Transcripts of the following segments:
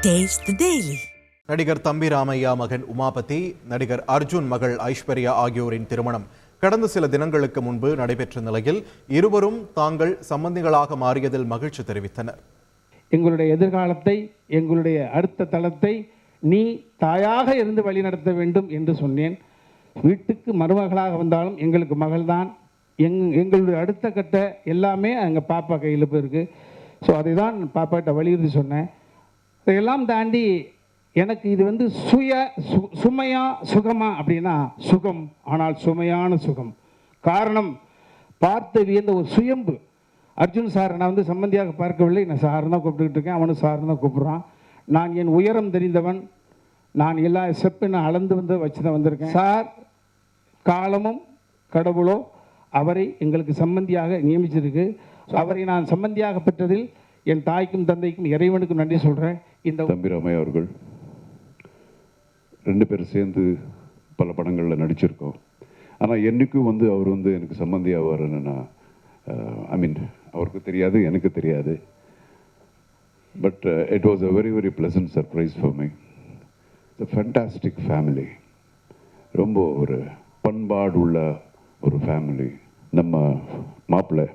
Taste the Daily. நடிகர் தம்பி ராமையா மகன் உமாபதி, நடிகர் அர்ஜுன் மகள் ஐஸ்வர்யா ஆகியோரின் திருமணம் கடந்த சில தினங்களுக்கு முன்பு நடைபெற்ற நிலையில் இருவரும் தாங்கள் சம்பந்திகளாக மாறியதில் மகிழ்ச்சி தெரிவித்தனர். எங்களுடைய எதிர்காலத்தை, எங்களுடைய அடுத்த தளத்தை நீ தாயாக இருந்து வழிநடத்த வேண்டும் என்று சொன்னேன். வீட்டுக்கு மருமகளாக வந்தாலும் எங்களுக்கு மகள்தான். எங்களுடைய அடுத்த கட்ட எல்லாமே எங்கள் பாப்பா கையில் போயிருக்கு. ஸோ அதை தான் பாப்பாட்ட வலியுறுத்தி சொன்னேன். இதையெல்லாம் தாண்டி எனக்கு இது சுமையா சுகமா அப்படின்னா சுகம், ஆனால் சுமையான சுகம். காரணம், பார்த்து வியந்த ஒரு சுயம்பு. அர்ஜுன் சார் நான் சம்பந்தியாக பார்க்கவில்லை, நான் சார் தான் கூப்பிட்டுக்கிட்டு இருக்கேன், அவனு சார் தான் கூப்பிட்றான். நான் என் உயரம் தெரிந்தவன், நான் எல்லா ஸ்டெப்பை நான் அளந்து வச்சு தான் வந்திருக்கேன். சார் காலமும் கடவுளோ அவரை எங்களுக்கு சம்பந்தியாக நியமிச்சிருக்கு. அவரை நான் சம்பந்தியாக பெற்றதில் என் தாய்க்கும் தந்தைக்கும் இறைவனுக்கும் நன்றி சொல்கிறேன். இந்த தம்பி ராமையா அவர்கள் 2 பேரும் சேர்ந்து பல படங்களில் நடிச்சிருக்கோம். ஆனால் என்றைக்கும் அவர் எனக்கு சம்பந்தியாக வரணுன்னா அவருக்கு தெரியாது, எனக்கு தெரியாது. But it was a very very pleasant surprise for me. It's a fantastic family. ரொம்ப ஒரு பண்பாடு உள்ள ஒரு ஃபேமிலி. நம்ம மாப்பிள்ளை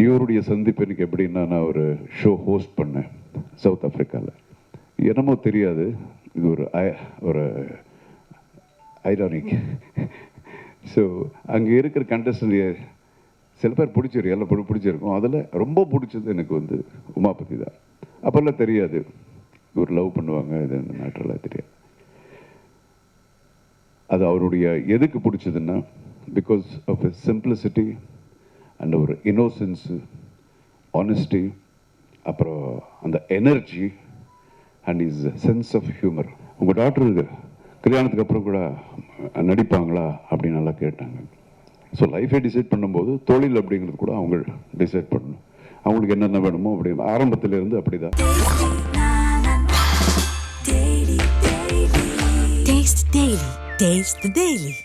இவருடைய சந்திப்பு எனக்கு எப்படின்னா, நான் ஒரு ஷோ ஹோஸ்ட் பண்ணேன் சவுத் ஆஃப்ரிக்காவில். என்னமோ தெரியாது, இது ஒரு ஐரானிக். ஸோ அங்கே இருக்கிற கண்டஸ்டன்ட் சில பேர் பிடிச்சிருக்கு, எல்லாம் பிடிச்சிருக்கும். அதில் ரொம்ப பிடிச்சது எனக்கு உமாபதி தான். அப்போல்லாம் தெரியாது இவர் லவ் பண்ணுவாங்க, இது இந்த மேட்டரெல்லாம் தெரியாது. அது அவருடைய எதுக்கு பிடிச்சதுன்னா, because of a simplicity and ஒரு இன்னோசன்ஸு, ஆனஸ்டி, அப்புறம் அந்த energy and his sense of humour. உங்கள் டாக்டருக்கு கல்யாணத்துக்கு அப்புறம் கூட நடிப்பாங்களா அப்படின்னு நல்லா கேட்டாங்க. ஸோ லைஃபை டிசைட் பண்ணும்போது தொழில் அப்படிங்கிறது கூட அவங்க டிசைட் பண்ணணும். அவங்களுக்கு என்னென்ன வேணுமோ அப்படி ஆரம்பத்திலேருந்து அப்படி தான். Taste the Daily.